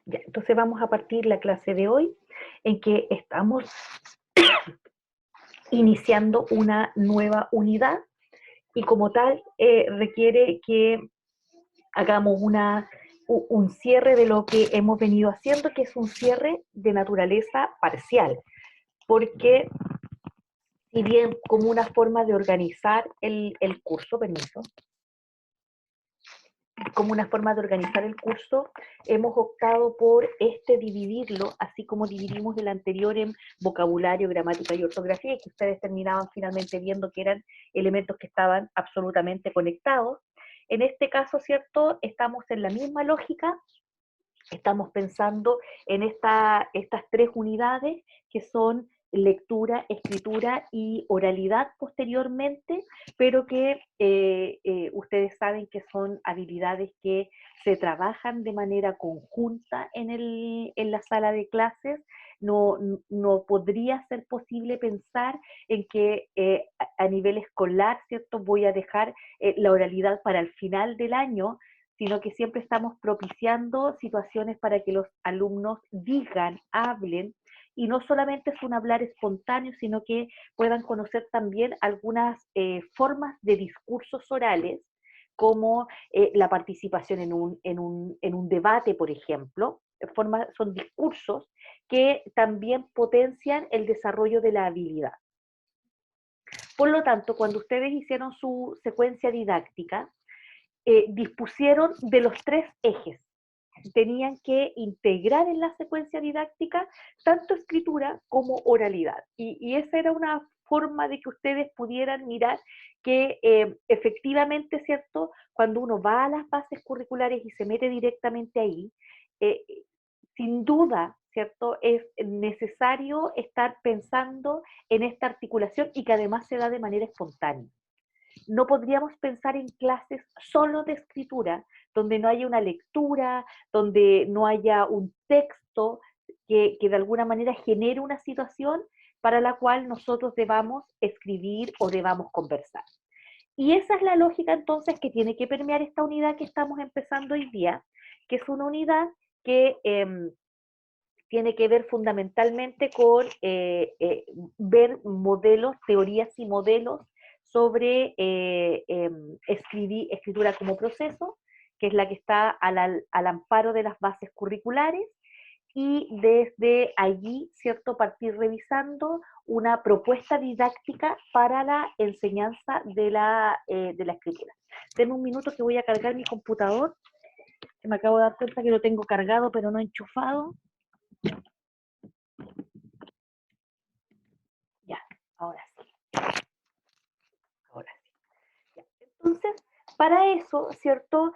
Ya, entonces vamos a partir la clase de hoy en que estamos iniciando una nueva unidad y como tal requiere que hagamos un cierre de lo que hemos venido haciendo, que es un cierre de naturaleza parcial, porque si bien como una forma de organizar el curso, permiso, como una forma de organizar el curso, hemos optado por dividirlo, así como dividimos el anterior en vocabulario, gramática y ortografía, y que ustedes terminaban finalmente viendo que eran elementos que estaban absolutamente conectados. En este caso, ¿cierto? Estamos en la misma lógica, estamos pensando en estas tres unidades que son lectura, escritura y oralidad posteriormente, pero que ustedes saben que son habilidades que se trabajan de manera conjunta en la sala de clases. No, no podría ser posible pensar en que a nivel escolar, ¿cierto? Voy a dejar la oralidad para el final del año, sino que siempre estamos propiciando situaciones para que los alumnos digan, hablen, y no solamente es un hablar espontáneo, sino que puedan conocer también algunas formas de discursos orales, como la participación en un debate, por ejemplo. Son discursos que también potencian el desarrollo de la habilidad. Por lo tanto, cuando ustedes hicieron su secuencia didáctica, dispusieron de los tres ejes. Tenían que integrar en la secuencia didáctica tanto escritura como oralidad. Y esa era una forma de que ustedes pudieran mirar que efectivamente, ¿cierto? Cuando uno va a las bases curriculares y se mete directamente ahí, eh, sin duda, ¿cierto? Es necesario estar pensando en esta articulación y que además se da de manera espontánea. No podríamos pensar en clases solo de escritura, donde no haya una lectura, donde no haya un texto que de alguna manera genere una situación para la cual nosotros debamos escribir o debamos conversar. Y esa es la lógica entonces que tiene que permear esta unidad que estamos empezando hoy día, que es una unidad que tiene que ver fundamentalmente con ver modelos, teorías y modelos sobre escritura como proceso, que es la que está al amparo de las bases curriculares, y desde allí, ¿cierto?, partir revisando una propuesta didáctica para la enseñanza de la escritura. Denme un minuto que voy a cargar mi computador, que me acabo de dar cuenta que lo tengo cargado pero no enchufado. Ya, ahora sí, ahora sí. Ya. Entonces, para eso, ¿cierto?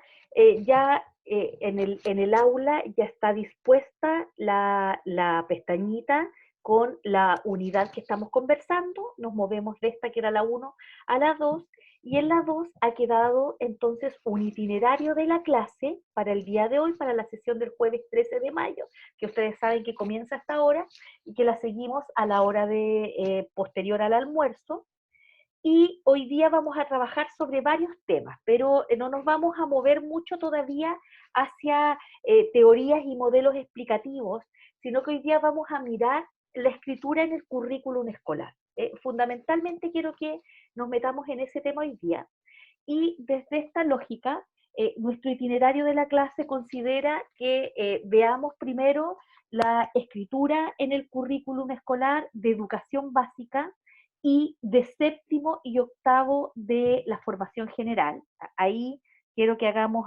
Ya en el aula ya está dispuesta la pestañita con la unidad que estamos conversando, nos movemos de esta que era la 1 a la 2, y en la 2 ha quedado entonces un itinerario de la clase para el día de hoy, para la sesión del jueves 13 de mayo, que ustedes saben que comienza hasta ahora y que la seguimos a la hora de posterior al almuerzo. Y hoy día vamos a trabajar sobre varios temas, pero no nos vamos a mover mucho todavía hacia teorías y modelos explicativos, sino que hoy día vamos a mirar la escritura en el currículum escolar. Fundamentalmente quiero que nos metamos en ese tema hoy día. Y desde esta lógica, nuestro itinerario de la clase considera que veamos primero la escritura en el currículum escolar de educación básica y de séptimo y octavo de la formación general. Ahí quiero que hagamos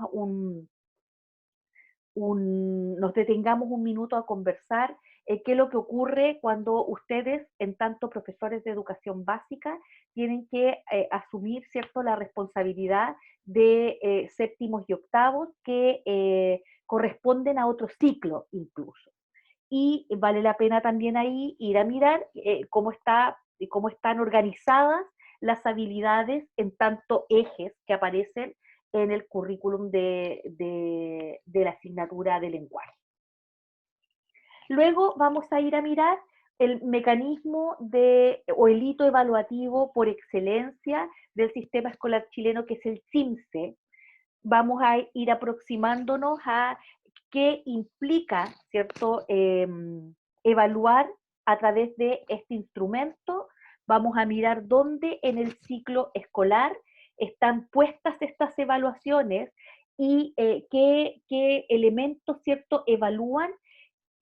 nos detengamos un minuto a conversar qué es lo que ocurre cuando ustedes, en tanto profesores de educación básica, tienen que asumir, ¿cierto?, la responsabilidad de séptimos y octavos que corresponden a otro ciclo incluso. Y vale la pena también ahí ir a mirar cómo están organizadas las habilidades en tanto ejes que aparecen en el currículum de la asignatura de lenguaje. Luego vamos a ir a mirar el mecanismo o el hito evaluativo por excelencia del sistema escolar chileno, que es el CIMSE. Vamos a ir aproximándonos a qué implica, ¿cierto?, evaluar a través de este instrumento. Vamos a mirar dónde en el ciclo escolar están puestas estas evaluaciones y qué elementos, ¿cierto?, evalúan,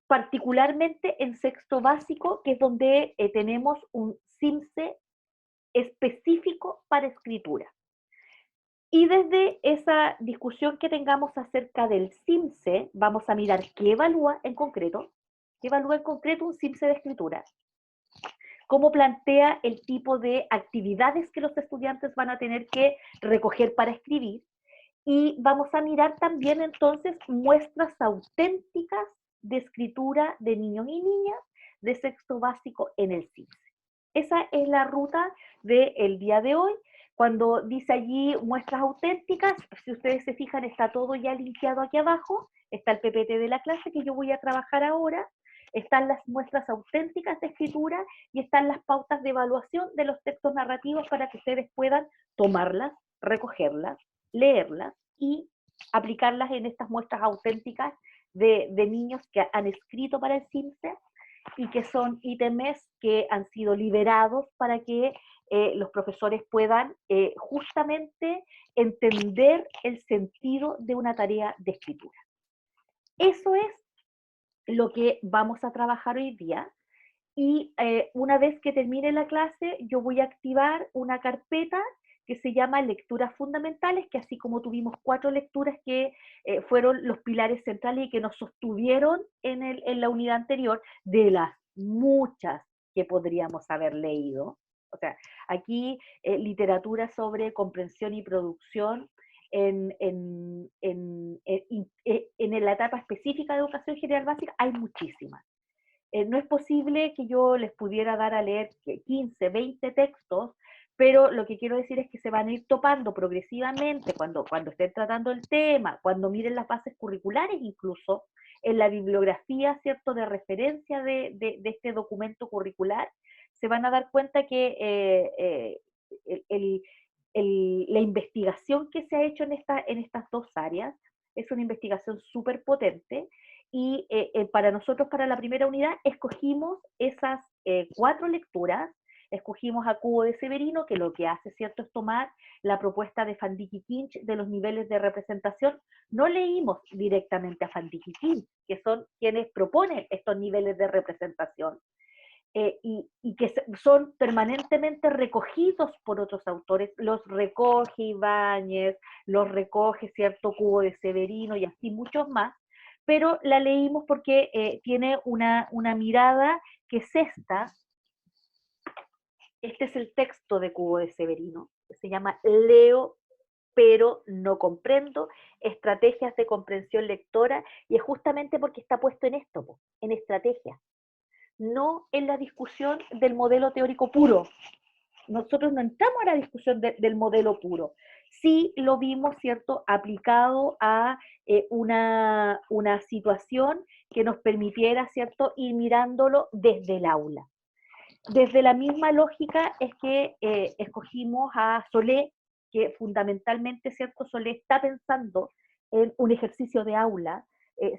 particularmente en sexto básico, que es donde tenemos un CIMSE específico para escritura. Y desde esa discusión que tengamos acerca del CIMSE, vamos a mirar qué evalúa en concreto un CIMSE de escritura, cómo plantea el tipo de actividades que los estudiantes van a tener que recoger para escribir, y vamos a mirar también entonces muestras auténticas de escritura de niños y niñas de sexto básico en el CIMSE. Esa es la ruta del día de hoy. Cuando dice allí muestras auténticas, si ustedes se fijan, está todo ya linkeado aquí abajo, está el PPT de la clase que yo voy a trabajar ahora, están las muestras auténticas de escritura y están las pautas de evaluación de los textos narrativos para que ustedes puedan tomarlas, recogerlas, leerlas y aplicarlas en estas muestras auténticas de niños que han escrito para el CIMSE y que son ítems que han sido liberados para que los profesores puedan justamente entender el sentido de una tarea de escritura. Eso es lo que vamos a trabajar hoy día. Y una vez que termine la clase, yo voy a activar una carpeta que se llama Lecturas Fundamentales, que así como tuvimos 4 lecturas que fueron los pilares centrales y que nos sostuvieron en la unidad anterior, de las muchas que podríamos haber leído. O sea, aquí literatura sobre comprensión y producción en la etapa específica de educación general básica hay muchísimas. No es posible que yo les pudiera dar a leer 15, 20 textos, pero lo que quiero decir es que se van a ir topando progresivamente cuando estén tratando el tema, cuando miren las bases curriculares, incluso en la bibliografía, ¿cierto?, de referencia de este documento curricular, se van a dar cuenta que la investigación que se ha hecho en estas 2 áreas es una investigación súper potente. Y para nosotros, para la primera unidad, escogimos esas 4 lecturas. Escogimos a Cubo de Severino, que lo que hace, ¿cierto?, es tomar la propuesta de Fandich y Kinch de los niveles de representación. No leímos directamente a Fandich y Kinch, que son quienes proponen estos niveles de representación, y que son permanentemente recogidos por otros autores. Los recoge Ibáñez, los recoge, ¿cierto?, Cubo de Severino y así muchos más, pero la leímos porque tiene una mirada que es esta. Este es el texto de Cubo de Severino, que se llama Leo pero no comprendo, estrategias de comprensión lectora, y es justamente porque está puesto en esto, en estrategia, no en la discusión del modelo teórico puro. Nosotros no entramos a la discusión del modelo puro. Sí lo vimos, ¿cierto?, aplicado a una situación que nos permitiera, ¿cierto?, ir mirándolo desde el aula. Desde la misma lógica es que escogimos a Solé, que fundamentalmente, ¿cierto?, Solé está pensando en un ejercicio de aula.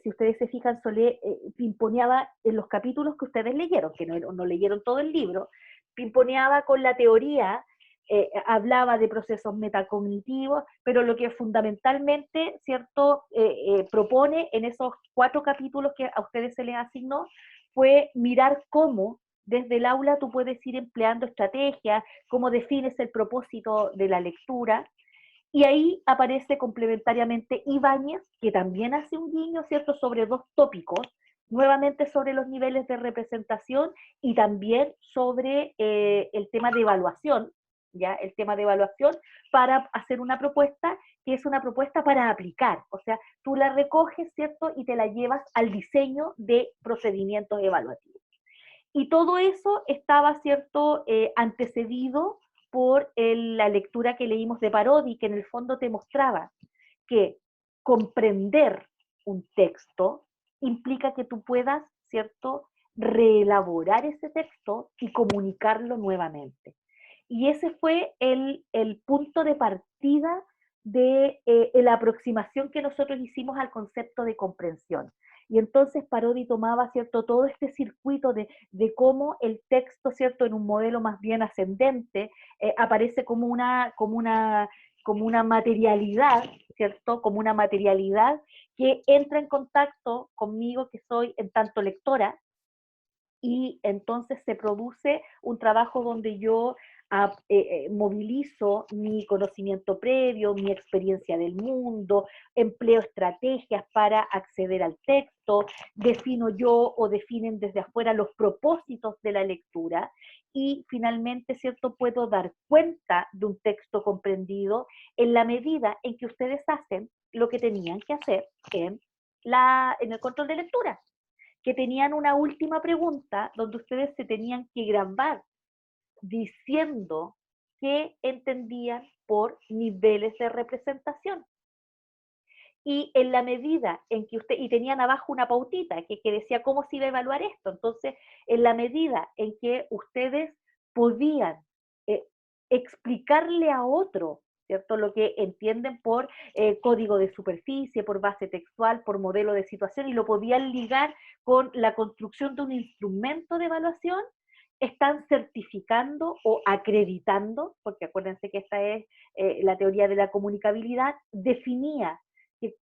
Si ustedes se fijan, Solé pimponeaba en los capítulos que ustedes leyeron, que no leyeron todo el libro, pimponeaba con la teoría, hablaba de procesos metacognitivos, pero lo que fundamentalmente, ¿cierto?, propone en esos 4 capítulos que a ustedes se les asignó fue mirar cómo desde el aula tú puedes ir empleando estrategias, cómo defines el propósito de la lectura, y ahí aparece complementariamente Ibáñez, que también hace un guiño, ¿cierto?, sobre 2 tópicos, nuevamente sobre los niveles de representación y también sobre el tema de evaluación, ¿ya? El tema de evaluación para hacer una propuesta que es una propuesta para aplicar, o sea, tú la recoges, ¿cierto?, y te la llevas al diseño de procedimientos evaluativos. Y todo eso estaba, ¿cierto?, antecedido por la lectura que leímos de Parodi, que en el fondo te mostraba que comprender un texto implica que tú puedas, ¿cierto?, reelaborar ese texto y comunicarlo nuevamente. Y ese fue el punto de partida de la aproximación que nosotros hicimos al concepto de comprensión. Y entonces Parodi tomaba, ¿cierto?, todo este circuito de cómo el texto, ¿cierto?, en un modelo más bien ascendente, aparece como una materialidad, ¿cierto?, como una materialidad que entra en contacto conmigo, que soy en tanto lectora, y entonces se produce un trabajo donde yo movilizo mi conocimiento previo, mi experiencia del mundo, empleo estrategias para acceder al texto, defino yo o definen desde afuera los propósitos de la lectura y finalmente, ¿cierto?, puedo dar cuenta de un texto comprendido en la medida en que ustedes hacen lo que tenían que hacer en el control de lectura, que tenían una última pregunta donde ustedes se tenían que grabar diciendo qué entendían por niveles de representación. Y en la medida en que y tenían abajo una pautita que decía cómo se iba a evaluar esto, entonces en la medida en que ustedes podían eh, explicarle a otro, ¿cierto?, lo que entienden por código de superficie, por base textual, por modelo de situación, y lo podían ligar con la construcción de un instrumento de evaluación, están certificando o acreditando, porque acuérdense que esta es la teoría de la comunicabilidad, definía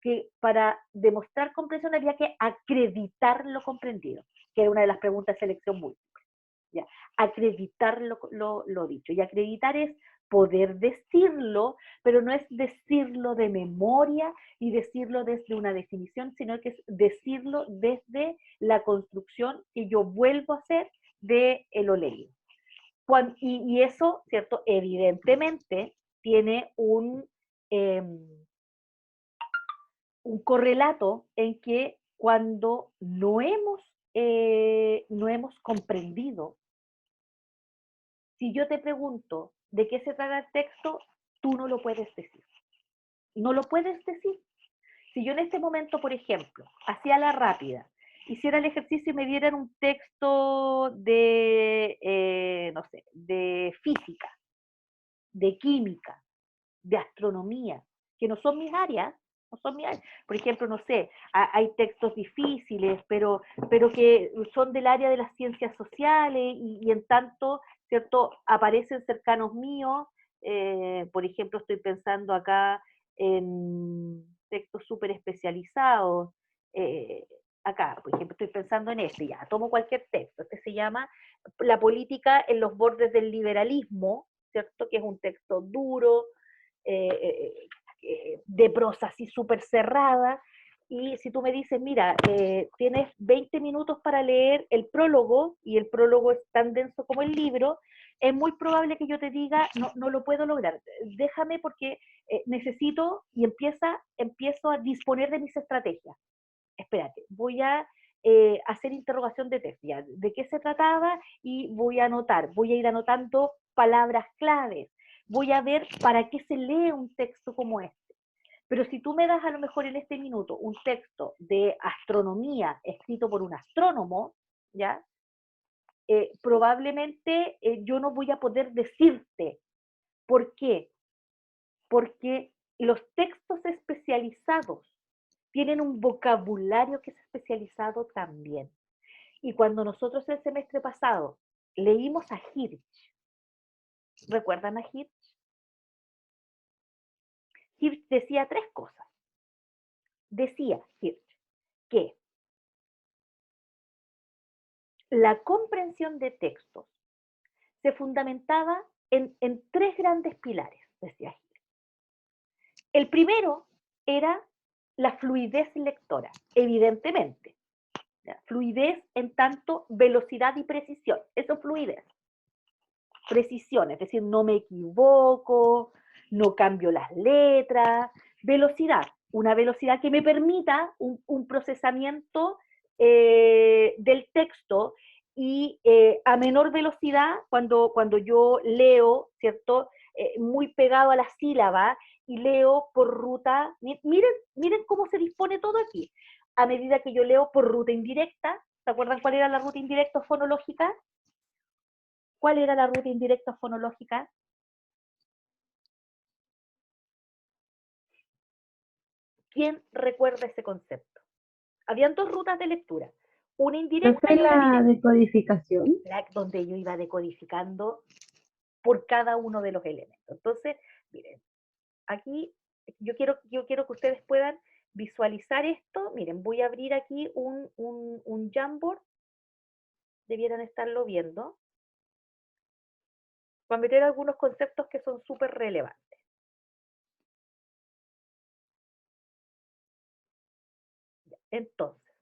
que para demostrar comprensión había que acreditar lo comprendido, que era una de las preguntas de selección múltiple. ¿Ya? Acreditar lo dicho. Y acreditar es poder decirlo, pero no es decirlo de memoria y decirlo desde una definición, sino que es decirlo desde la construcción que yo vuelvo a hacer de lo leído. Y eso, ¿cierto? Evidentemente tiene un correlato en que cuando no hemos comprendido, si yo te pregunto de qué se trata el texto, tú no lo puedes decir. No lo puedes decir. Si yo en este momento, por ejemplo, hacía la rápida, hiciera el ejercicio y me dieran un texto no sé, de física, de química, de astronomía, que no son mis áreas, no son mis áreas. Por ejemplo, no sé, hay textos difíciles, pero que son del área de las ciencias sociales y en tanto, ¿cierto?, aparecen cercanos míos. Por ejemplo, estoy pensando acá en textos súper especializados. eh, Acá, por ejemplo, estoy pensando en este, ya, tomo cualquier texto. Este se llama La política en los bordes del liberalismo, ¿cierto?, que es un texto duro, de prosa así súper cerrada, y si tú me dices, mira, tienes 20 minutos para leer el prólogo, y el prólogo es tan denso como el libro, es muy probable que yo te diga, no, no lo puedo lograr, déjame porque necesito, y empiezo a disponer de mis estrategias. Espérate, voy a hacer interrogación de test, ya, de qué se trataba, y voy a ir anotando palabras claves, voy a ver para qué se lee un texto como este. Pero si tú me das a lo mejor en este minuto un texto de astronomía escrito por un astrónomo, ¿ya? Probablemente yo no voy a poder decirte. ¿Por qué? Porque los textos especializados tienen un vocabulario que es especializado también. Y cuando nosotros el semestre pasado leímos a Hirsch, ¿recuerdan a Hirsch? Hirsch decía tres cosas. Decía Hirsch que la comprensión de textos se fundamentaba en tres grandes pilares, decía Hirsch. El primero era la fluidez lectora, evidentemente. Fluidez en tanto velocidad y precisión. Eso es fluidez. Precisión, es decir, no me equivoco, no cambio las letras. Velocidad, una velocidad que me permita un procesamiento del texto, y a menor velocidad, cuando yo leo, ¿cierto? Muy pegado a la sílaba y leo por ruta. Miren cómo se dispone todo aquí. A medida que yo leo por ruta indirecta, ¿se acuerdan cuál era la ruta indirecta fonológica? ¿Cuál era la ruta indirecta fonológica? ¿Quién recuerda ese concepto? Habían dos rutas de lectura, una ¿No indirecta fue y una la directa, decodificación? donde yo iba decodificando por cada uno de los elementos. Entonces, miren, aquí yo quiero que ustedes puedan visualizar esto. Miren, voy a abrir aquí un Jamboard, debieran estarlo viendo, para meter algunos conceptos que son súper relevantes. Entonces,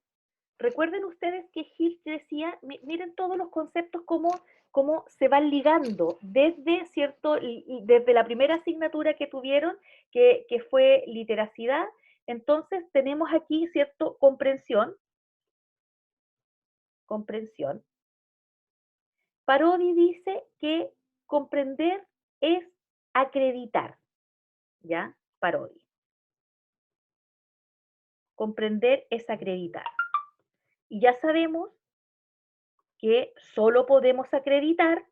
recuerden ustedes que Hirsch decía, miren todos los conceptos cómo se van ligando desde, ¿cierto? Y desde la primera asignatura que tuvieron, que fue literacidad. Entonces tenemos aquí, ¿cierto? Comprensión. Parodi dice que comprender es acreditar, ¿ya? Parodi. Comprender es acreditar. Y ya sabemos que solo podemos acreditar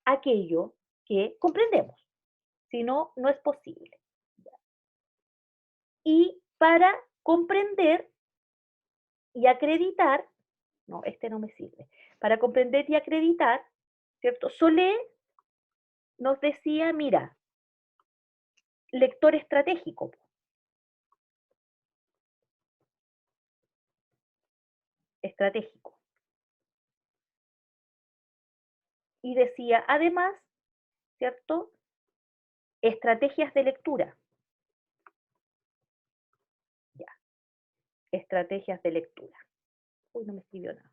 aquello que comprendemos, si no, no es posible. Y para comprender y acreditar, no, este no me sirve, para comprender y acreditar, ¿cierto? Solé nos decía, mira, lector estratégico, estratégico. Y decía, además, ¿cierto? Estrategias de lectura. Ya, estrategias de lectura. Uy, no me escribió nada.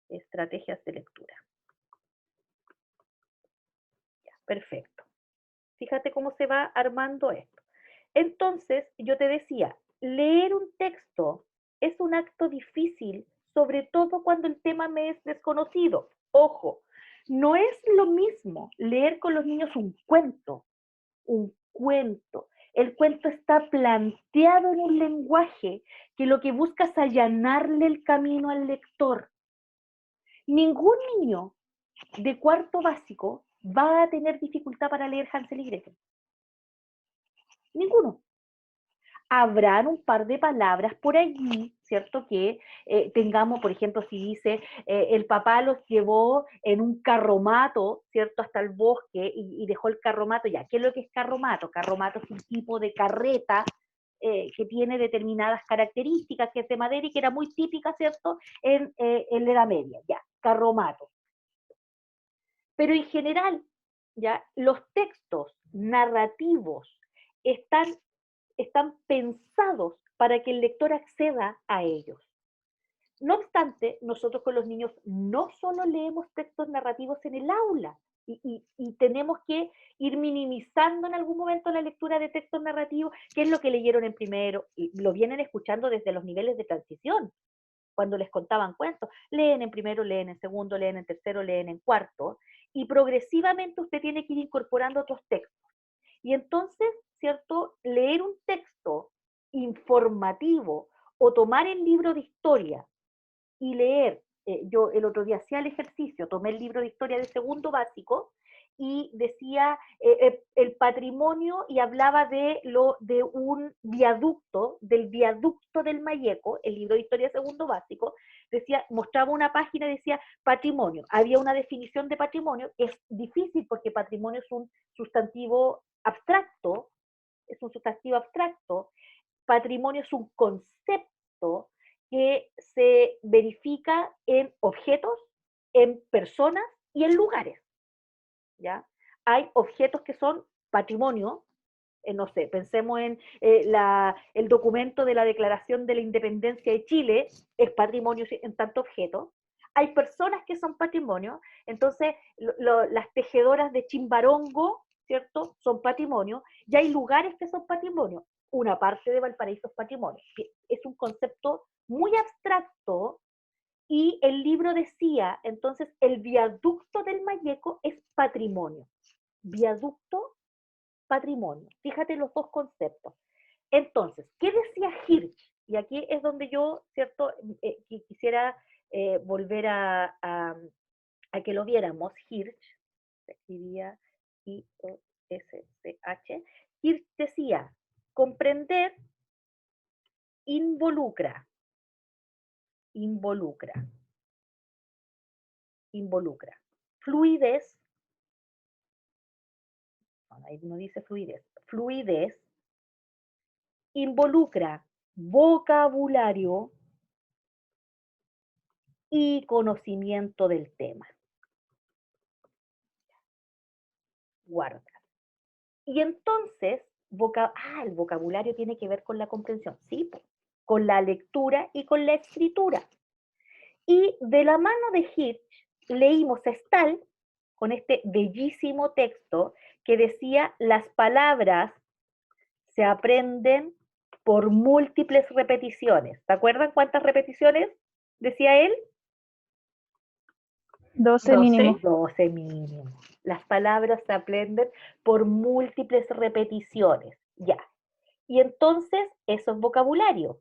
Estrategias de lectura. Ya, perfecto. Fíjate cómo se va armando esto. Entonces, yo te decía, leer un texto es un acto difícil, sobre todo cuando el tema me es desconocido. Ojo, no es lo mismo leer con los niños un cuento, un cuento. El cuento está planteado en un lenguaje que lo que busca es allanarle el camino al lector. Ningún niño de cuarto básico va a tener dificultad para leer Hansel y Gretel. Ninguno. Habrán un par de palabras por allí, ¿cierto? Que tengamos, por ejemplo, si dice, el papá los llevó en un carromato, ¿cierto? Hasta el bosque y dejó el carromato. Ya, ¿qué es lo que es carromato? Carromato es un tipo de carreta que tiene determinadas características, que es de madera y que era muy típica, ¿cierto? En la Edad Media, ya, carromato. Pero en general, ya, los textos narrativos están pensados para que el lector acceda a ellos. No obstante, nosotros con los niños no solo leemos textos narrativos en el aula, y tenemos que ir minimizando en algún momento la lectura de textos narrativos, qué es lo que leyeron en primero, y lo vienen escuchando desde los niveles de transición, cuando les contaban cuentos, leen en primero, leen en segundo, leen en tercero, leen en cuarto, y progresivamente usted tiene que ir incorporando otros textos. Y entonces, ¿cierto? Leer un texto informativo o tomar el libro de historia y leer, yo el otro día hacía el ejercicio, tomé el libro de historia de segundo básico y decía el patrimonio y hablaba de un viaducto, del viaducto del Mayeco, el libro de historia de segundo básico, decía, mostraba una página y decía patrimonio. Había una definición de patrimonio que es difícil porque patrimonio es un sustantivo abstracto, patrimonio es un concepto que se verifica en objetos, en personas y en lugares, ¿ya? Hay objetos que son patrimonio, no sé, pensemos en el documento de la Declaración de la Independencia de Chile, es patrimonio en tanto objeto. Hay personas que son patrimonio, entonces las tejedoras de Chimbarongo, ¿cierto? Son patrimonio, y hay lugares que son patrimonio. Una parte de Valparaíso es patrimonio. Es un concepto muy abstracto y el libro decía, entonces, el viaducto del Mayeco es patrimonio. Viaducto, patrimonio. Fíjate los dos conceptos. Entonces, ¿qué decía Hirsch? Y aquí es donde yo, ¿cierto? Quisiera volver a que lo viéramos. Hirsch, se escribía I-O-S-C-H. Hirsch decía, comprender involucra, involucra, involucra. Fluidez, bueno, ahí no dice fluidez, fluidez involucra vocabulario y conocimiento del tema. Guarda. Y entonces, el vocabulario tiene que ver con la comprensión, sí, con la lectura y con la escritura. Y de la mano de Hirsch leímos a Stahl con este bellísimo texto que decía, las palabras se aprenden por múltiples repeticiones. ¿Te acuerdan cuántas repeticiones decía él? 12 mínimo. 12 mínimo. Las palabras se aprenden por múltiples repeticiones. Ya. Y entonces, eso es vocabulario.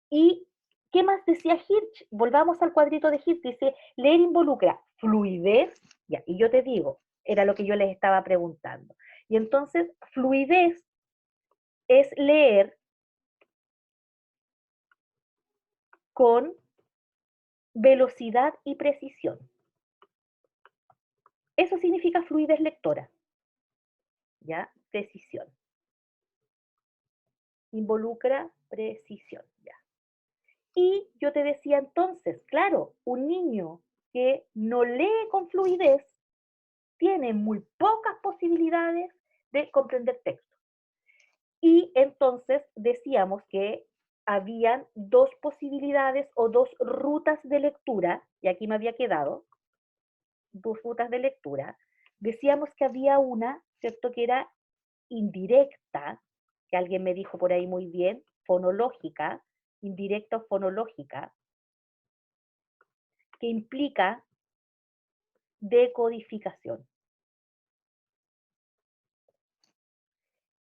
¿Y qué más decía Hirsch? Volvamos al cuadrito de Hirsch. Dice, leer involucra fluidez. Ya, y yo te digo, era lo que yo les estaba preguntando. Y entonces, fluidez es leer con velocidad y precisión. Eso significa fluidez lectora. ¿Ya? Precisión. Involucra precisión. ¿Ya? Y yo te decía entonces, claro, un niño que no lee con fluidez tiene muy pocas posibilidades de comprender texto. Y entonces decíamos que habían dos posibilidades o dos rutas de lectura, y aquí me había quedado, dos rutas de lectura. Decíamos que había una, ¿cierto?, que era indirecta, que alguien me dijo por ahí muy bien, fonológica, indirecta o fonológica, que implica decodificación.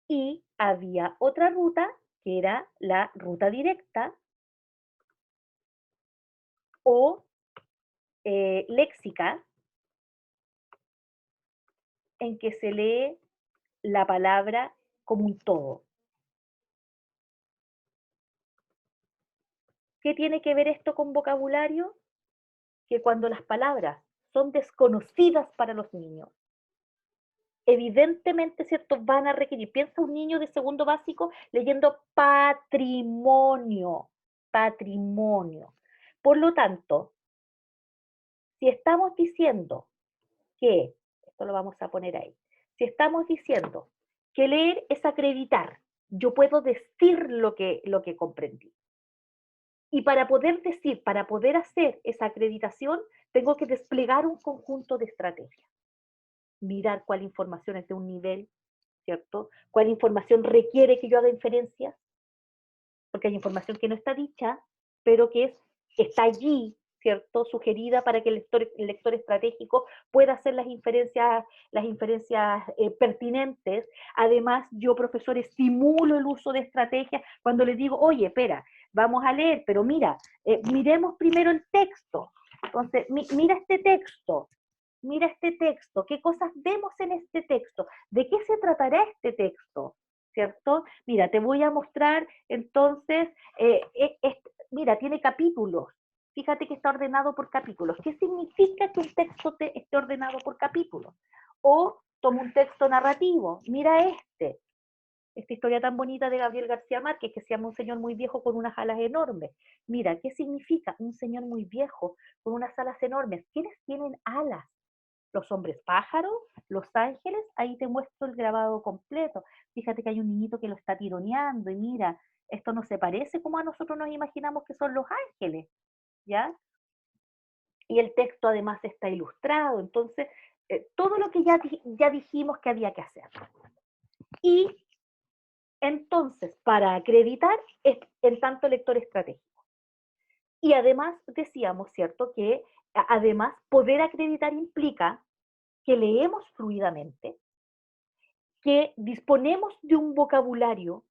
Y había otra ruta que era la ruta directa o léxica, en que se lee la palabra como un todo. ¿Qué tiene que ver esto con vocabulario? Que cuando las palabras son desconocidas para los niños, evidentemente, ¿cierto?, van a requerir. Piensa un niño de segundo básico leyendo patrimonio, patrimonio. Por lo tanto, si estamos diciendo que, esto lo vamos a poner ahí, si estamos diciendo que leer es acreditar, yo puedo decir lo que comprendí. Y para poder decir, para poder hacer esa acreditación, tengo que desplegar un conjunto de estrategias. Mirar cuál información es de un nivel, ¿cierto? ¿Cuál información requiere que yo haga inferencias? Porque hay información que no está dicha, pero que está allí, ¿cierto? Sugerida para que el lector estratégico pueda hacer las inferencias pertinentes. Además, yo, profesor, estimulo el uso de estrategias cuando les digo, oye, espera, vamos a leer, pero mira, miremos primero el texto. Entonces, mira este texto, qué cosas vemos en este texto, de qué se tratará este texto, ¿cierto? Mira, te voy a mostrar entonces, mira, tiene capítulos, fíjate que está ordenado por capítulos. ¿Qué significa que un texto esté ordenado por capítulos? O tomo un texto narrativo, mira esta historia tan bonita de Gabriel García Márquez, que se llama Un señor muy viejo con unas alas enormes. Mira, ¿qué significa un señor muy viejo con unas alas enormes? ¿Quiénes tienen alas? Los hombres pájaros, los ángeles, ahí te muestro el grabado completo. Fíjate que hay un niñito que lo está tironeando y mira, esto no se parece como a nosotros nos imaginamos que son los ángeles, ¿ya? Y el texto además está ilustrado, entonces, todo lo que ya dijimos que había que hacer. Y entonces, para acreditar, es en tanto lector estratégico. Y además decíamos, ¿cierto?, que además poder acreditar implica que leemos fluidamente, que disponemos de un vocabulario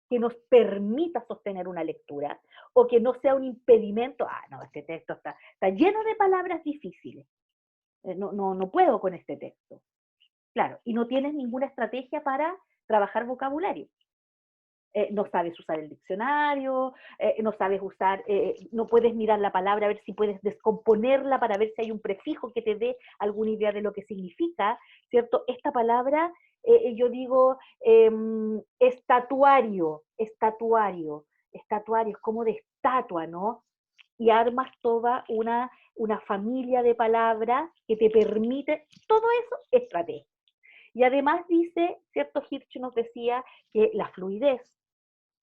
que nos permita sostener una lectura o que no sea un impedimento. No, este texto está lleno de palabras difíciles. No puedo con este texto. Claro, y no tienes ninguna estrategia para trabajar vocabulario. no sabes usar el diccionario, no sabes usar, no puedes mirar la palabra a ver si puedes descomponerla para ver si hay un prefijo que te dé alguna idea de lo que significa, ¿cierto? Esta palabra, yo digo, estatuario, estatuario, estatuario, es como de estatua, ¿no? Y armas toda una familia de palabras que te permite, todo eso, estrategia. Y además dice, ¿cierto? Hirsch nos decía que la fluidez,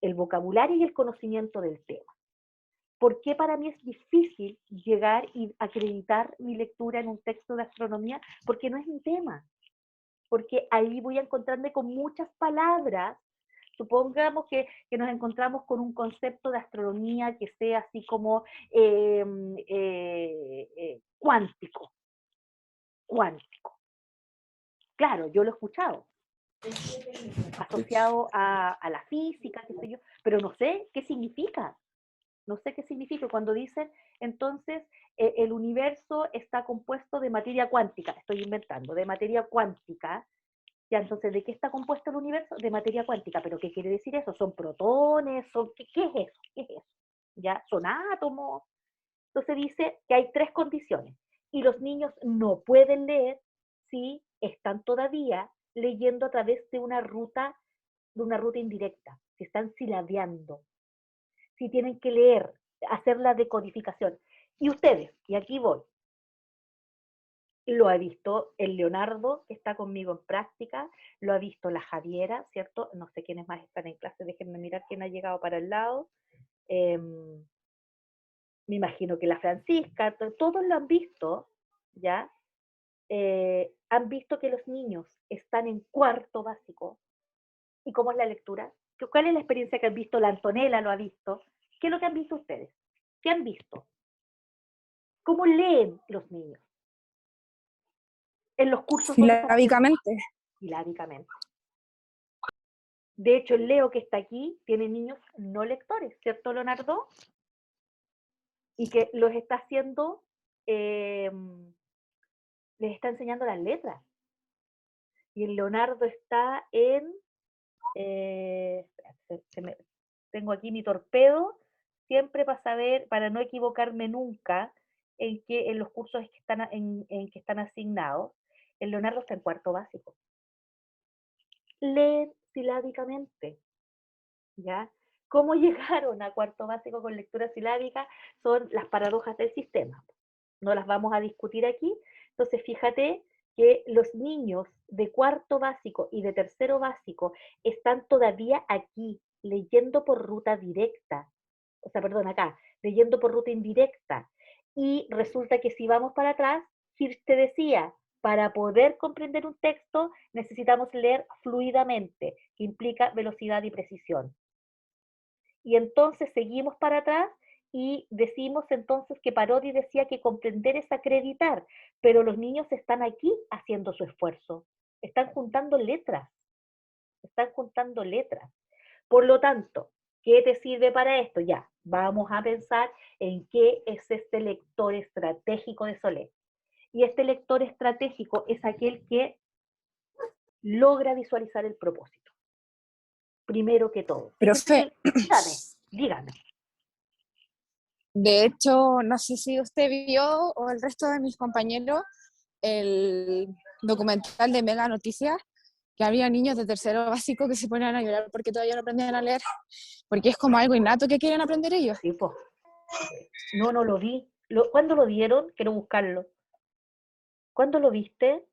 el vocabulario y el conocimiento del tema. ¿Por qué para mí es difícil llegar y acreditar mi lectura en un texto de astronomía? Porque no es mi tema. Porque ahí voy a encontrarme con muchas palabras. Supongamos que nos encontramos con un concepto de astronomía que sea así como cuántico. Cuántico. Claro, yo lo he escuchado, asociado a la física, qué sé yo, pero no sé qué significa. No sé qué significa cuando dicen, entonces, el universo está compuesto de materia cuántica, estoy inventando, de materia cuántica. Ya, entonces, ¿de qué está compuesto el universo? De materia cuántica. ¿Pero qué quiere decir eso? ¿Son protones? ¿Qué es eso? ¿Qué es eso? ¿Ya? ¿Son átomos? Entonces dice que hay tres condiciones. Y los niños no pueden leer si están todavía leyendo a través de una ruta indirecta, si están silabeando, si tienen que leer, hacer la decodificación. Y ustedes, y aquí voy, lo ha visto el Leonardo, que está conmigo en práctica, lo ha visto la Javiera, ¿cierto? No sé quiénes más están en clase, déjenme mirar quién ha llegado para el lado. Me imagino que la Francisca, todos lo han visto, ¿ya? Han visto que los niños están en cuarto básico. ¿Y cómo es la lectura? ¿Cuál es la experiencia que han visto? La Antonella lo ha visto. ¿Qué es lo que han visto ustedes? ¿Qué han visto? ¿Cómo leen los niños? En los cursos donde están Silábicamente. silábicamente. De hecho, el Leo que está aquí tiene niños no lectores, ¿cierto, Leonardo? Y que los está haciendo, les está enseñando las letras. Y el Leonardo está en, tengo aquí mi torpedo, siempre para saber, para no equivocarme nunca en los cursos en que están asignados. El Leonardo está en cuarto básico. Leen silábicamente, ¿ya? ¿Cómo llegaron a cuarto básico con lectura silábica? Son las paradojas del sistema. No las vamos a discutir aquí. Entonces, fíjate que los niños de cuarto básico y de tercero básico están todavía aquí, leyendo por ruta directa. O sea, perdón, acá, leyendo por ruta indirecta. Y resulta que si vamos para atrás, Hirsch te decía, para poder comprender un texto necesitamos leer fluidamente, que implica velocidad y precisión. Y entonces seguimos para atrás y decimos entonces que Parodi decía que comprender es acreditar, pero los niños están aquí haciendo su esfuerzo, están juntando letras, están juntando letras. Por lo tanto, ¿qué te sirve para esto? Ya, vamos a pensar en qué es este lector estratégico de Solé. Y este lector estratégico es aquel que logra visualizar el propósito, primero que todo. Profe, Dígame, dígame. de hecho, no sé si usted vio o el resto de mis compañeros el documental de Mega Noticias, que había niños de tercero básico que se ponían a llorar porque todavía no aprendían a leer, porque es como algo innato que quieren aprender ellos. Sí, pues. No, no lo vi. ¿Cuándo lo dieron? Quiero buscarlo. ¿Cuándo lo viste?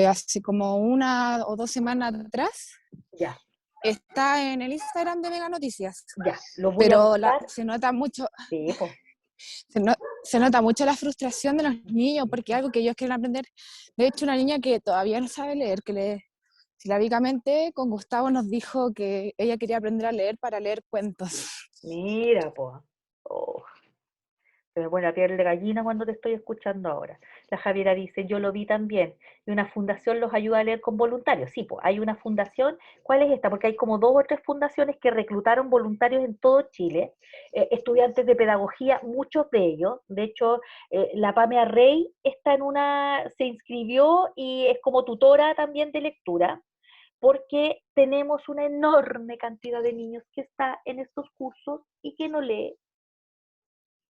Hace como 1 o 2 semanas atrás, Ya, está en el Instagram de Mega Noticias, ya. Lo voy a pero buscar. se nota mucho, Sí, pues. se nota mucho la frustración de los niños porque es algo que ellos quieren aprender. De hecho, una niña que todavía no sabe leer, que lee silábicamente, con Gustavo nos dijo que ella quería aprender a leer para leer cuentos. Mira, pues. Oh, se me pone la piel de gallina cuando te estoy escuchando ahora. La Javiera dice, yo lo vi también. Y una fundación los ayuda a leer con voluntarios. Sí, pues hay una fundación. ¿Cuál es esta? Porque hay como 2 o 3 fundaciones que reclutaron voluntarios en todo Chile, estudiantes de pedagogía, muchos de ellos. De hecho, la Pamea Rey está se inscribió y es como tutora también de lectura. porque tenemos una enorme cantidad de niños que está en estos cursos y que no lee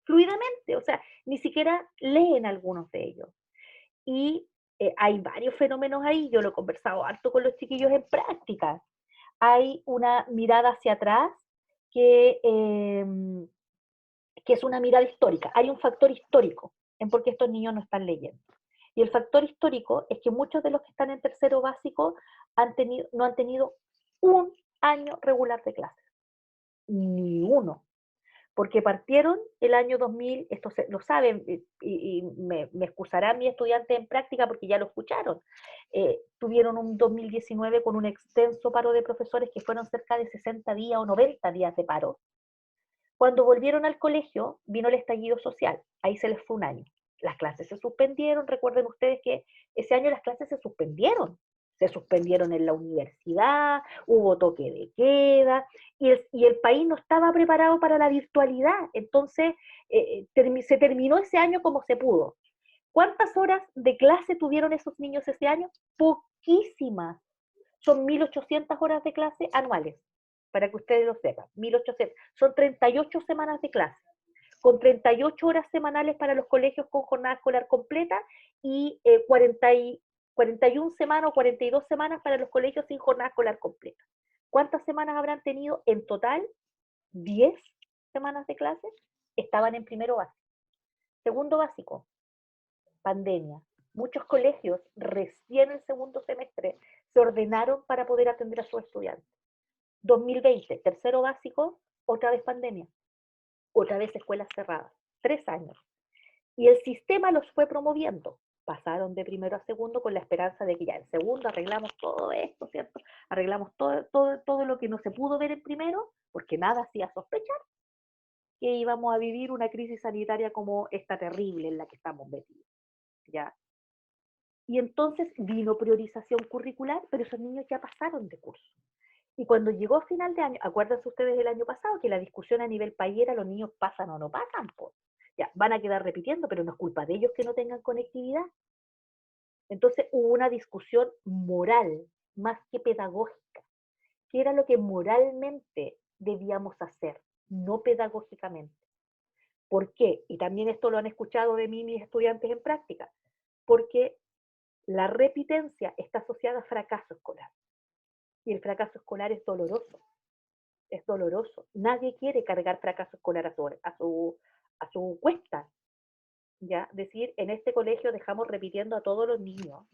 fluidamente, o sea, ni siquiera leen algunos de ellos. Y hay varios fenómenos ahí, yo lo he conversado harto con los chiquillos en práctica. Hay una mirada hacia atrás que, eh, que es una mirada histórica. Hay un factor histórico en por qué estos niños no están leyendo. Y el factor histórico es que muchos de los que están en tercero básico no han tenido un año regular de clases. Ni uno. Porque partieron el año 2000, esto lo saben, y me excusarán mis estudiantes en práctica porque ya lo escucharon, tuvieron un 2019 con un extenso paro de profesores que fueron cerca de 60 días o 90 días de paro. Cuando volvieron al colegio, vino el estallido social, ahí se les fue un año. Las clases se suspendieron, recuerden ustedes que ese año las clases se suspendieron en la universidad, hubo toque de queda, y el país no estaba preparado para la virtualidad, entonces se terminó ese año como se pudo. ¿Cuántas horas de clase tuvieron esos niños ese año? Poquísimas. Son 1.800 horas de clase anuales, para que ustedes lo sepan. 1.800. Son 38 semanas de clase, con 38 horas semanales para los colegios con jornada escolar completa y 41 semanas o 42 semanas para los colegios sin jornada escolar completa. ¿Cuántas semanas habrán tenido en total? 10 semanas de clase. Estaban en primero básico. Segundo básico, pandemia. Muchos colegios recién el segundo semestre se ordenaron para poder atender a sus estudiantes. 2020, tercero básico, otra vez pandemia, otra vez escuelas cerradas, 3 años. Y el sistema los fue promoviendo. Pasaron de primero a segundo con la esperanza de que ya en segundo arreglamos todo esto, ¿cierto? Arreglamos todo lo que no se pudo ver en primero, porque nada hacía sospechar que íbamos a vivir una crisis sanitaria como esta terrible en la que estamos metidos, ¿ya? Y entonces vino priorización curricular, pero esos niños ya pasaron de curso. Y cuando llegó a final de año, acuérdense ustedes del año pasado que la discusión a nivel país era los niños pasan o no pasan, pues. Ya, van a quedar repitiendo, pero no es culpa de ellos que no tengan conectividad. Entonces hubo una discusión moral más que pedagógica, que era lo que moralmente debíamos hacer, no pedagógicamente. ¿Por qué? Y también esto lo han escuchado de mí mis estudiantes en práctica, porque la repitencia está asociada a fracaso escolar. Y el fracaso escolar es doloroso. Es doloroso. Nadie quiere cargar fracaso escolar a su cuesta. ¿Ya? Decir, en este colegio dejamos repitiendo a todos los niños.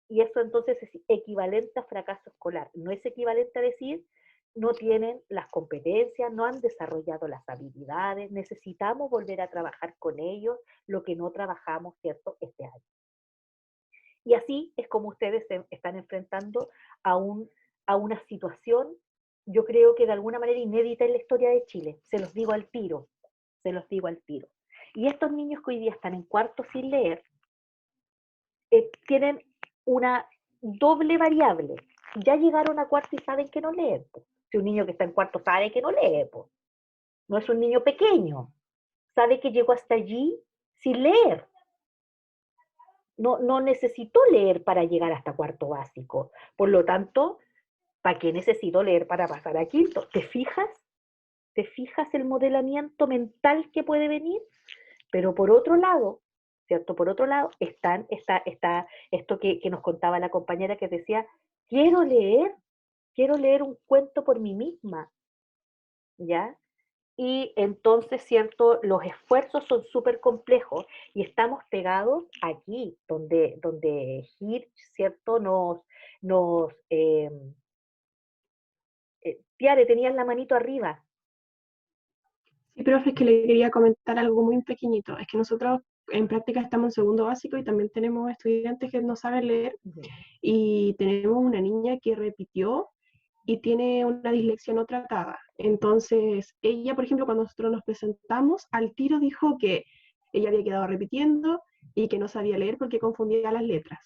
Y eso entonces es equivalente a fracaso escolar. No es equivalente a decir, no tienen las competencias, no han desarrollado las habilidades, necesitamos volver a trabajar con ellos, lo que no trabajamos, ¿cierto?, este año. Y así es como ustedes se están enfrentando a una situación, yo creo que de alguna manera inédita en la historia de Chile. Se los digo al tiro, se los digo al tiro. Y estos niños que hoy día están en cuarto sin leer, tienen una doble variable. Ya llegaron a cuarto y saben que no leen. Po. Si un niño que está en cuarto sabe que no lee, po. No es un niño pequeño, sabe que llegó hasta allí sin leer. No necesitó leer para llegar hasta cuarto básico. Por lo tanto, ¿para qué necesito leer para pasar a quinto? ¿Te fijas? ¿Te fijas el modelamiento mental que puede venir? Pero por otro lado, ¿cierto? Por otro lado, está esto que nos contaba la compañera que decía, quiero leer un cuento por mí misma, ¿ya? Y entonces, ¿cierto? Los esfuerzos son súper complejos y estamos pegados aquí, donde Hirsch, ¿cierto? Tiare, tenías la manito arriba. Sí, profe, es que le quería comentar algo muy pequeñito. Es que nosotros en práctica estamos en segundo básico y también tenemos estudiantes que no saben leer y tenemos una niña que repitió y tiene una dislexia no tratada. Entonces, ella, por ejemplo, cuando nosotros nos presentamos, al tiro dijo que ella había quedado repitiendo y que no sabía leer porque confundía las letras.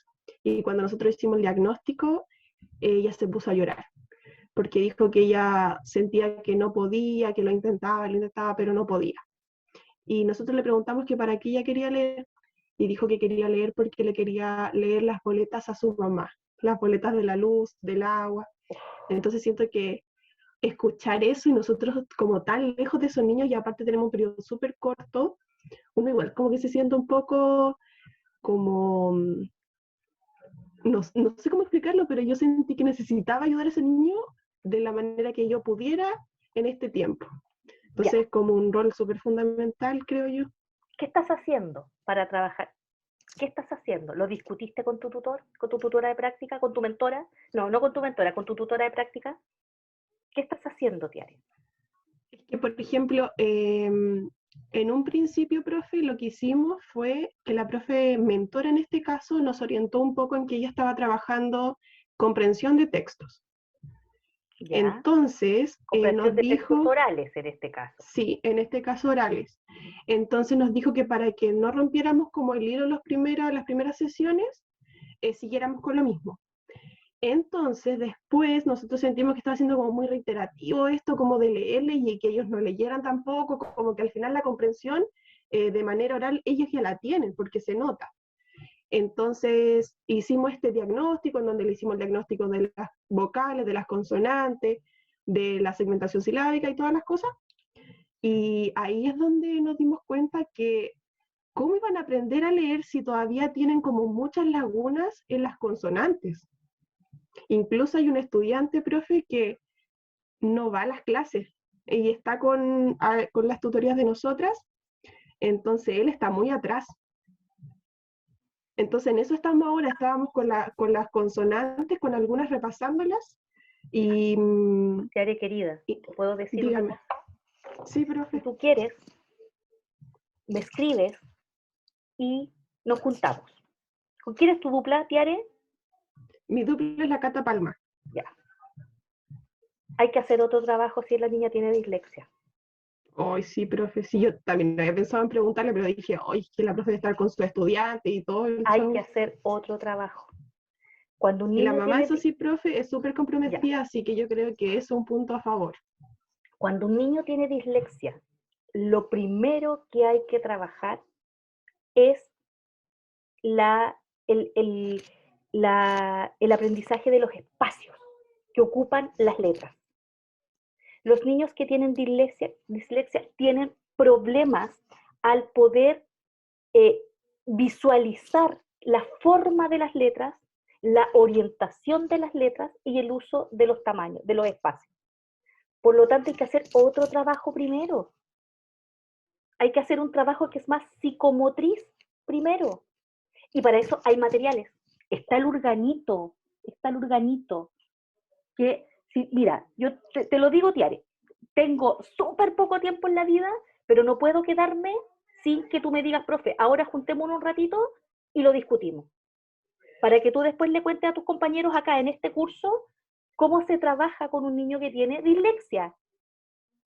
Y cuando nosotros hicimos el diagnóstico, ella se puso a llorar porque dijo que ella sentía que no podía, que lo intentaba, pero no podía. Y nosotros le preguntamos que para qué ella quería leer, y dijo que quería leer porque le quería leer las boletas a su mamá. las boletas de la luz, del agua. Entonces siento que escuchar eso y nosotros como tan lejos de esos niños y aparte tenemos un periodo súper corto, uno igual como que se siente un poco como, no sé cómo explicarlo, pero yo sentí que necesitaba ayudar a ese niño de la manera que yo pudiera en este tiempo. Entonces, Ya. como un rol súper fundamental, creo yo. ¿Qué estás haciendo para trabajar? ¿Qué estás haciendo? ¿Lo discutiste con tu tutor, con tu tutora de práctica, con tu mentora? No, no con tu mentora, con tu tutora de práctica. ¿Qué estás haciendo, Tiare? Es que, por ejemplo, en un principio, profe, lo que hicimos fue que la profe mentora en este caso nos orientó un poco en que ella estaba trabajando comprensión de textos. Ya. Entonces, Comprensión nos de textos dijo, orales en este caso. sí, en este caso orales. Entonces nos dijo que para que no rompiéramos como el hilo las primeras sesiones, siguiéramos con lo mismo. Entonces, después nosotros sentimos que estaba siendo como muy reiterativo esto, como de leerle y que ellos no leyeran tampoco, como que al final la comprensión de manera oral ellos ya la tienen, porque se nota. Entonces, hicimos este diagnóstico, en donde le hicimos el diagnóstico de las vocales, de las consonantes, de la segmentación silábica y todas las cosas. Y ahí es donde nos dimos cuenta que cómo iban a aprender a leer si todavía tienen como muchas lagunas en las consonantes. Incluso hay un estudiante, profe, que no va a las clases y está con las tutorías de nosotras, entonces él está muy atrás. Entonces en eso estamos ahora, estábamos con las consonantes, con algunas repasándolas y, Tiare, querida, y ¿te puedo decir una dígame, cosa? sí, Si profe, tú quieres, me escribes y nos juntamos. ¿Con quién es tu dupla, Tiare? mi dupla es la Cata Palma. Ya. Hay que hacer otro trabajo si la niña tiene dislexia. Ay, sí, profe, sí, yo también había pensado en preguntarle, pero dije, ay, que la profe debe estar con su estudiante y todo el Hay show. que hacer otro trabajo. Cuando un Y la niño mamá, tiene, eso sí, profe, es súper ya, comprometida, así que yo creo que es un punto a favor. cuando un niño tiene dislexia, lo primero que hay que trabajar es la, el aprendizaje de los espacios que ocupan las letras. Los niños que tienen dislexia tienen problemas al poder eh, visualizar la forma de las letras, la orientación de las letras y el uso de los tamaños, de los espacios. Por lo tanto, hay que hacer otro trabajo primero. Hay que hacer un trabajo que es más psicomotriz primero. Y para eso hay materiales. Está el organito, que, si, mira, yo te lo digo, Tiare, tengo súper poco tiempo en la vida, pero no puedo quedarme sin que tú me digas, profe, ahora juntémonos un ratito y lo discutimos. Para que tú después le cuentes a tus compañeros acá en este curso cómo se trabaja con un niño que tiene dislexia.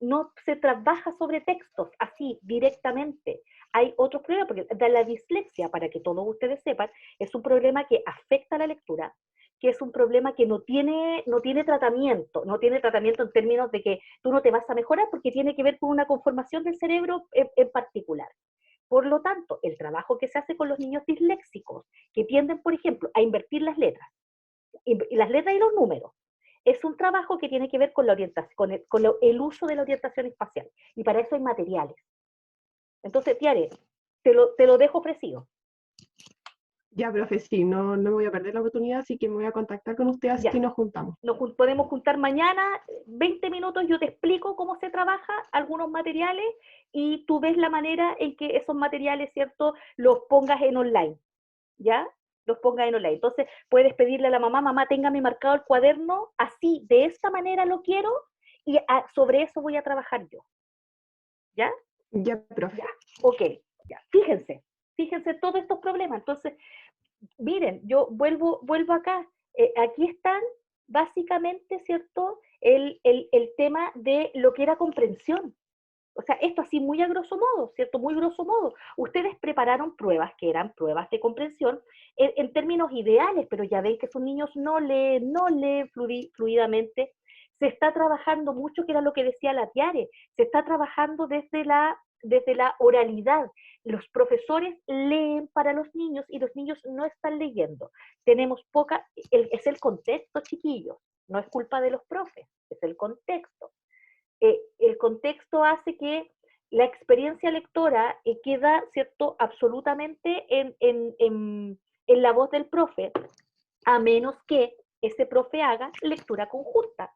No se trabaja sobre textos así directamente. Hay otros problemas, porque la dislexia, para que todos ustedes sepan, es un problema que afecta a la lectura, que es un problema que no tiene tratamiento en términos de que tú no te vas a mejorar porque tiene que ver con una conformación del cerebro en particular. Por lo tanto, el trabajo que se hace con los niños disléxicos, que tienden, por ejemplo, a invertir las letras y los números, es un trabajo que tiene que ver con la orientación, con el uso de la orientación espacial. Y para eso hay materiales. Entonces, Tiare, te lo dejo ofrecido. Ya, profe, sí, no me voy a perder la oportunidad, así que me voy a contactar con usted así Ya, nos juntamos. nos podemos juntar mañana, 20 minutos, yo te explico cómo se trabaja, algunos materiales, y tú ves la manera en que esos materiales, ¿cierto?, los pongas en online, ¿ya? Los pongas en online. Entonces, puedes pedirle a la mamá, mamá, téngame marcado el cuaderno, así, de esta manera lo quiero, y sobre eso voy a trabajar yo, ¿ya? Ya, profe. Ya, ok, ya, fíjense todos estos problemas. Entonces, miren, yo vuelvo acá. Aquí están básicamente, ¿cierto? El tema de lo que era comprensión. O sea, esto así muy a grosso modo, ¿cierto? Muy grosso modo. Ustedes prepararon pruebas que eran pruebas de comprensión en términos ideales, pero ya ven que sus niños no leen fluidamente. Se está trabajando mucho, que era lo que decía la Tiare, se está trabajando desde la oralidad, los profesores leen para los niños y los niños no están leyendo. Tenemos poca, es el contexto, chiquillos, no es culpa de los profes, es el contexto. El contexto hace que la experiencia lectora queda, ¿cierto?, absolutamente en la voz del profe, a menos que ese profe haga lectura conjunta,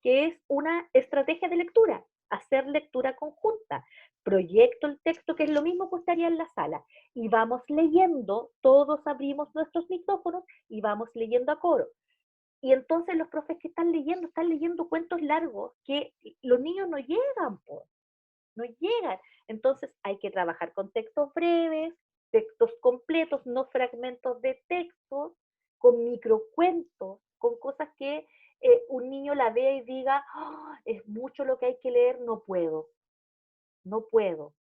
que es una estrategia de lectura, hacer lectura conjunta. Proyecto el texto, que es lo mismo que estaría en la sala, y vamos leyendo, todos abrimos nuestros micrófonos y vamos leyendo a coro. Y entonces los profes que están leyendo cuentos largos que los niños no llegan, no llegan. Entonces hay que trabajar con textos breves, textos completos, no fragmentos de textos, con microcuentos, con cosas que un niño la vea y diga, oh, es mucho lo que hay que leer, no puedo, no puedo,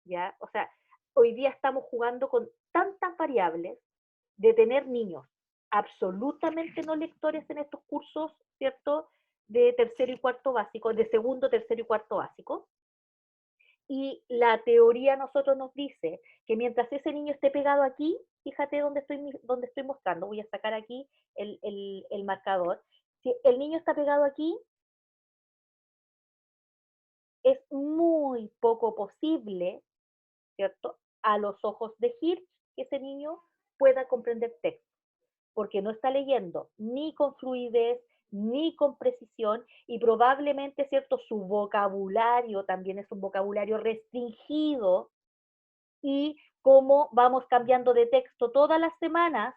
¿ya? O sea, hoy día estamos jugando con tantas variables de tener niños absolutamente no lectores en estos cursos, ¿cierto? De tercero y cuarto básico, de segundo, tercero y cuarto básico. Y la teoría a nosotros nos dice que mientras ese niño esté pegado aquí, fíjate dónde estoy mostrando, voy a sacar aquí el marcador. Si el niño está pegado aquí, es muy poco posible, ¿cierto?, a los ojos de Hirsch, que ese niño pueda comprender texto, porque no está leyendo ni con fluidez, ni con precisión, y probablemente, ¿cierto?, su vocabulario también es un vocabulario restringido, y cómo vamos cambiando de texto todas las semanas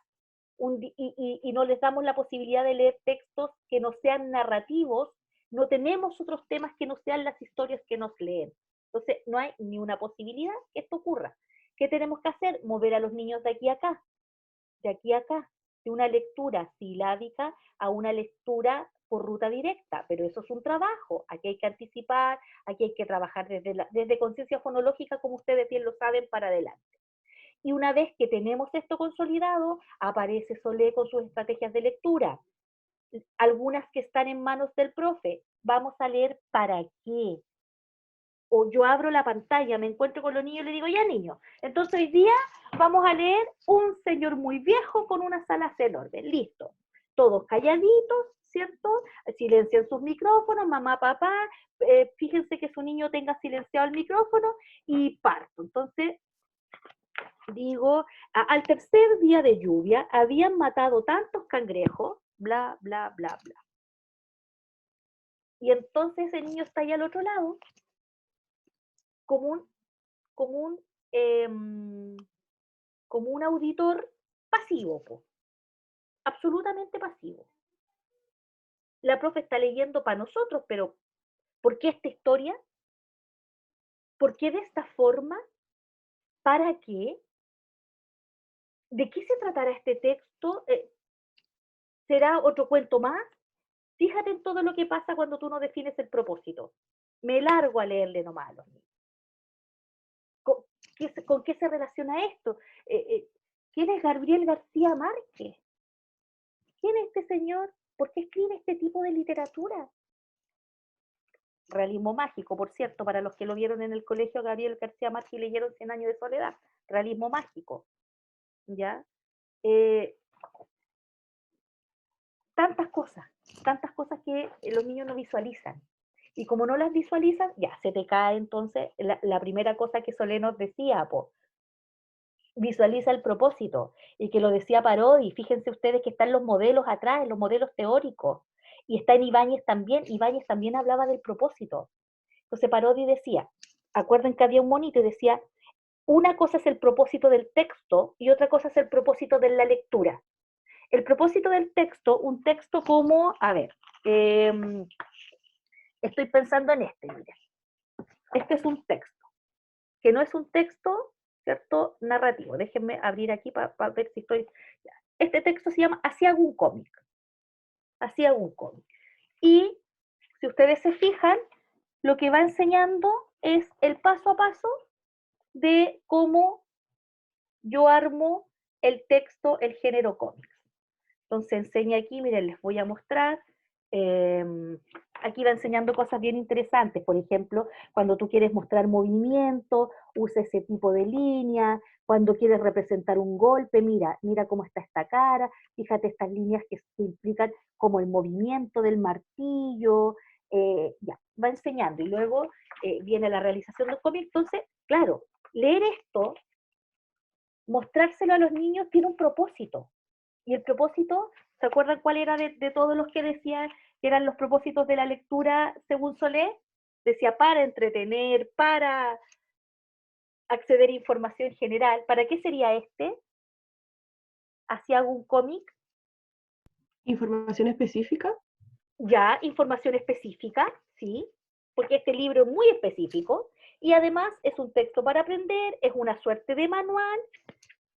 y no les damos la posibilidad de leer textos que no sean narrativos, no tenemos otros temas que no sean las historias que nos leen. Entonces, no hay ni una posibilidad que esto ocurra. ¿Qué tenemos que hacer? Mover a los niños de aquí a acá, de aquí a acá, de una lectura silábica a una lectura por ruta directa, pero eso es un trabajo, aquí hay que anticipar, aquí hay que trabajar desde conciencia fonológica, como ustedes bien lo saben, para adelante. Y una vez que tenemos esto consolidado, aparece Solé con sus estrategias de lectura, algunas que están en manos del profe. Vamos a leer para qué. O yo abro la pantalla, me encuentro con los niños y le digo, ya niños, entonces hoy día vamos a leer Un señor muy viejo con unas alas enormes. Listo. Todos calladitos, ¿cierto? Silencian sus micrófonos, mamá, papá, fíjense que su niño tenga silenciado el micrófono y parto. Entonces, digo, al tercer día de lluvia habían matado tantos cangrejos, bla, bla, bla, bla. Y entonces ese niño está ahí al otro lado, como un, como un, eh, como un auditor pasivo, po, absolutamente pasivo. La profe está leyendo para nosotros, pero ¿por qué esta historia? ¿Por qué de esta forma? ¿Para qué? ¿De qué se tratará este texto? ¿Será otro cuento más? Fíjate en todo lo que pasa cuando tú no defines el propósito. Me largo a leerle nomás a los niños. ¿Con qué se relaciona esto? ¿Quién es Gabriel García Márquez? ¿Quién es este señor? ¿Por qué escribe este tipo de literatura? Realismo mágico, por cierto, para los que lo vieron en el colegio Gabriel García Márquez y leyeron 100 años de soledad. Realismo mágico. ¿Ya? Tantas cosas que los niños no visualizan. Y como no las visualizan, ya se te cae entonces la primera cosa que Solé nos decía, po, visualiza el propósito, y que lo decía Parodi, fíjense ustedes que están los modelos atrás, los modelos teóricos, y está en Ibáñez también hablaba del propósito. Entonces Parodi decía, acuerden que había un monito y decía, una cosa es el propósito del texto y otra cosa es el propósito de la lectura. El propósito del texto, un texto como, a ver, estoy pensando en mire. Este es un texto, que no es un texto, ¿cierto?, narrativo. Déjenme abrir aquí para ver si estoy... Este texto se llama Así hago un cómic. Así hago un cómic. Y si ustedes se fijan, lo que va enseñando es el paso a paso de cómo yo armo el texto, el género cómics. Entonces enseña aquí, miren, les voy a mostrar Aquí va enseñando cosas bien interesantes. Por ejemplo, cuando tú quieres mostrar movimiento, usa ese tipo de línea. Cuando quieres representar un golpe, mira cómo está esta cara, fíjate estas líneas que implican como el movimiento del martillo. Ya, va enseñando. Y luego viene la realización del cómic. Entonces, claro, leer esto, mostrárselo a los niños, tiene un propósito. Y el propósito, ¿se acuerdan cuál era de todos los que decían que eran los propósitos de la lectura según Solé? Decía para entretener, para acceder a información general. ¿Para qué sería este? ¿Hacia algún cómic? ¿Información específica? Ya, información específica, sí, porque este libro es muy específico y además es un texto para aprender, es una suerte de manual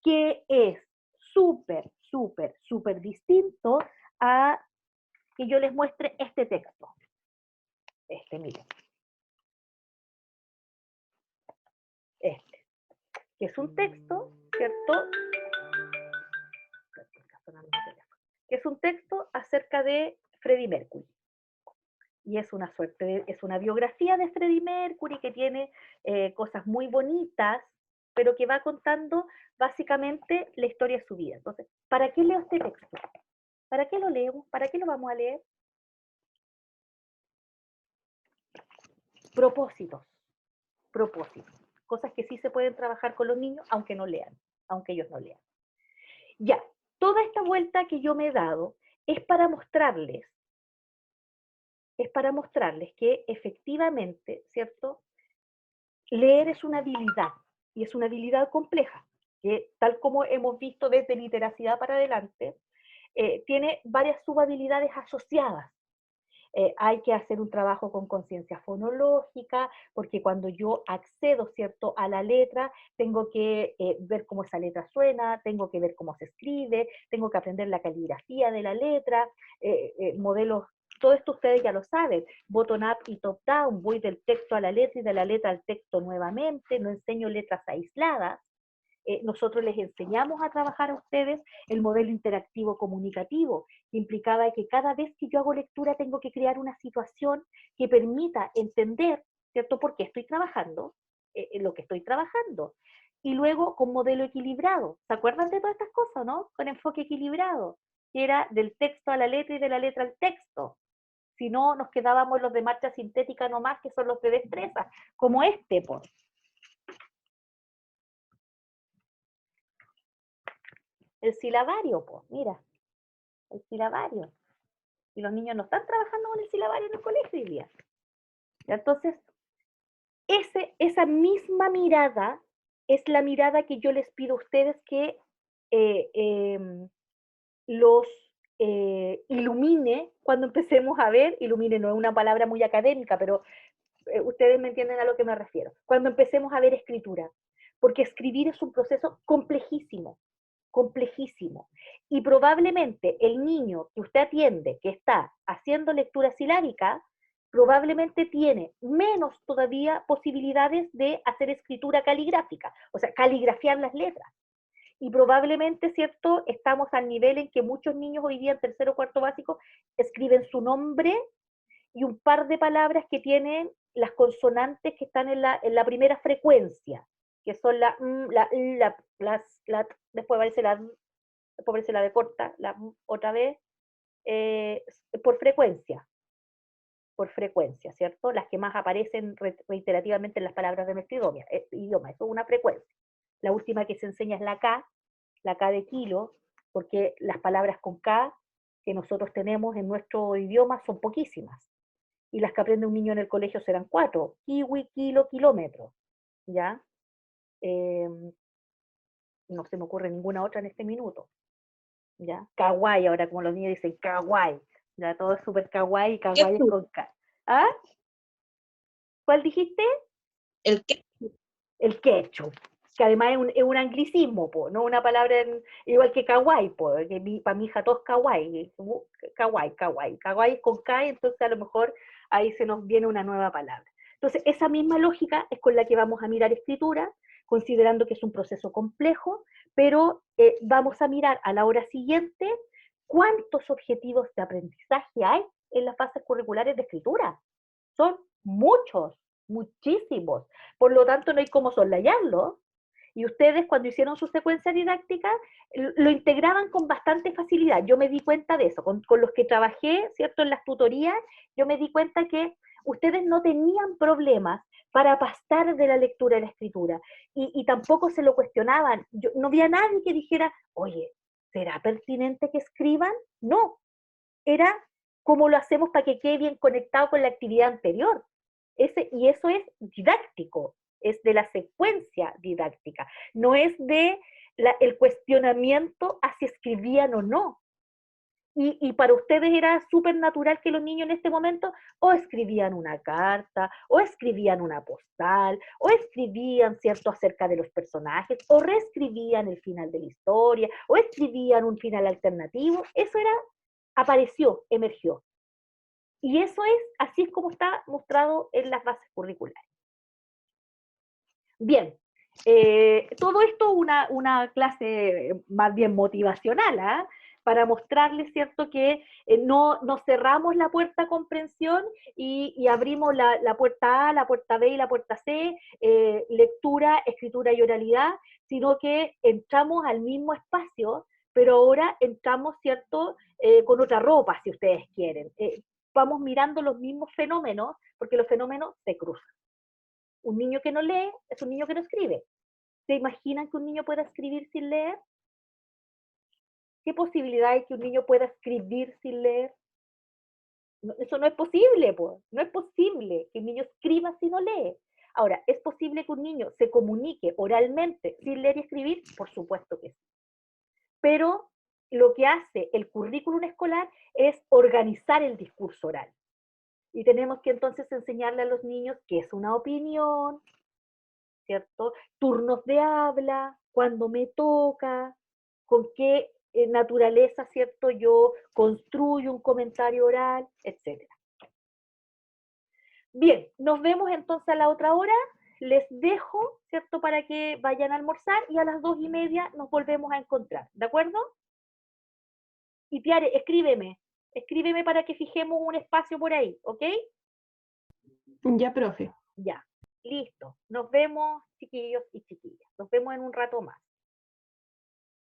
que es súper, súper, súper distinto a que yo les muestre este texto. Miren. Que es un texto, ¿cierto? Que es un texto acerca de Freddie Mercury. Y es una suerte, es una biografía de Freddie Mercury que tiene cosas muy bonitas, pero que va contando básicamente la historia de su vida. Entonces, ¿para qué leo este texto? ¿Para qué lo leemos? ¿Para qué lo vamos a leer? Propósitos, propósitos. Cosas que sí se pueden trabajar con los niños, aunque no lean, aunque ellos no lean. Ya, toda esta vuelta que yo me he dado es para mostrarles que efectivamente, ¿cierto? Leer es una habilidad, y es una habilidad compleja, que tal como hemos visto desde literacidad para adelante, tiene varias subhabilidades asociadas. Hay que hacer un trabajo con conciencia fonológica, porque cuando yo accedo, ¿cierto?, a la letra, tengo que ver cómo esa letra suena, tengo que ver cómo se escribe, tengo que aprender la caligrafía de la letra, modelos, todo esto ustedes ya lo saben, bottom up y top down, voy del texto a la letra y de la letra al texto nuevamente, no enseño letras aisladas. Nosotros les enseñamos a trabajar a ustedes el modelo interactivo comunicativo, que implicaba que cada vez que yo hago lectura tengo que crear una situación que permita entender, ¿cierto?, por qué estoy trabajando, lo que estoy trabajando. Y luego con modelo equilibrado. ¿Se acuerdan de todas estas cosas, no? Con enfoque equilibrado, que era del texto a la letra y de la letra al texto. Si no, nos quedábamos los de marcha sintética nomás, que son los de destreza, como este, pues. El silabario, pues, mira, el silabario. Y los niños no están trabajando con el silabario en el colegio hoy día. Entonces, esa misma mirada es la mirada que yo les pido a ustedes que eh, eh, los ilumine cuando empecemos a ver, ilumine no es una palabra muy académica, pero ustedes me entienden a lo que me refiero, cuando empecemos a ver escritura, porque escribir es un proceso complejísimo, complejísimo. Y probablemente el niño que usted atiende, que está haciendo lectura silábica, probablemente tiene menos todavía posibilidades de hacer escritura caligráfica, o sea, caligrafiar las letras. Y probablemente, ¿cierto?, estamos al nivel en que muchos niños hoy día en tercero o cuarto básico escriben su nombre y un par de palabras que tienen las consonantes que están en la primera frecuencia, que son la después aparece la B corta, otra vez, por frecuencia, ¿cierto? Las que más aparecen reiterativamente en las palabras de nuestro idioma, eso es una frecuencia. La última que se enseña es la K de kilo, porque las palabras con K que nosotros tenemos en nuestro idioma son poquísimas. Y las que aprende un niño en el colegio serán 4, kiwi, kilo, kilómetro, ¿ya? No se me ocurre ninguna otra en este minuto, ¿ya? Kawaii, ahora como los niños dicen kawaii, ya todo es súper kawaii, kawaii es con K. ¿Ah? ¿Cuál dijiste? El que El ketchup, que además es un anglicismo, po, no una palabra igual que kawaii, po, que para mi hija todo es kawaii, kawaii es con K, entonces a lo mejor ahí se nos viene una nueva palabra. Entonces, esa misma lógica es con la que vamos a mirar escritura, considerando que es un proceso complejo, pero vamos a mirar a la hora siguiente cuántos objetivos de aprendizaje hay en las bases curriculares de escritura. Son muchos, muchísimos. Por lo tanto, no hay cómo soslayarlo. Y ustedes, cuando hicieron su secuencia didáctica, lo integraban con bastante facilidad. Yo me di cuenta de eso. Con los que trabajé, ¿cierto?, en las tutorías, yo me di cuenta que ustedes no tenían problemas para pasar de la lectura a la escritura. Y tampoco se lo cuestionaban. No había nadie que dijera, oye, ¿será pertinente que escriban? No. Era cómo lo hacemos para que quede bien conectado con la actividad anterior. Y eso es didáctico, es de la secuencia didáctica, no es de el cuestionamiento a si escribían o no. Y para ustedes era súper natural que los niños en este momento o escribían una carta, o escribían una postal, o escribían, ¿cierto?, acerca de los personajes, o reescribían el final de la historia, o escribían un final alternativo. Eso apareció, emergió. Y eso así es como está mostrado en las bases curriculares. Bien, todo esto una clase más bien motivacional, ¿eh?, para mostrarles, ¿cierto?, que no cerramos la puerta comprensión y abrimos la puerta A, la puerta B y la puerta C, lectura, escritura y oralidad, sino que entramos al mismo espacio, pero ahora entramos, ¿cierto?, con otra ropa, si ustedes quieren. Vamos mirando los mismos fenómenos, porque los fenómenos se cruzan. Un niño que no lee es un niño que no escribe. ¿Se imaginan que un niño pueda escribir sin leer? ¿Qué posibilidad hay que un niño pueda escribir sin leer? No, eso no es posible, pues. No es posible que un niño escriba si no lee. Ahora, ¿es posible que un niño se comunique oralmente sin leer y escribir? Por supuesto que sí. Pero lo que hace el currículum escolar es organizar el discurso oral. Y tenemos que entonces enseñarle a los niños qué es una opinión, ¿cierto? Turnos de habla, cuándo me toca, con qué naturaleza, ¿cierto?, yo construyo un comentario oral, etc. Bien, nos vemos entonces a la otra hora. Les dejo, ¿cierto?, para que vayan a almorzar y a las 2:30 nos volvemos a encontrar, ¿de acuerdo? Y Tiare, escríbeme para que fijemos un espacio por ahí, ¿ok? Ya, profe. Ya, listo. Nos vemos, chiquillos y chiquillas. Nos vemos en un rato más.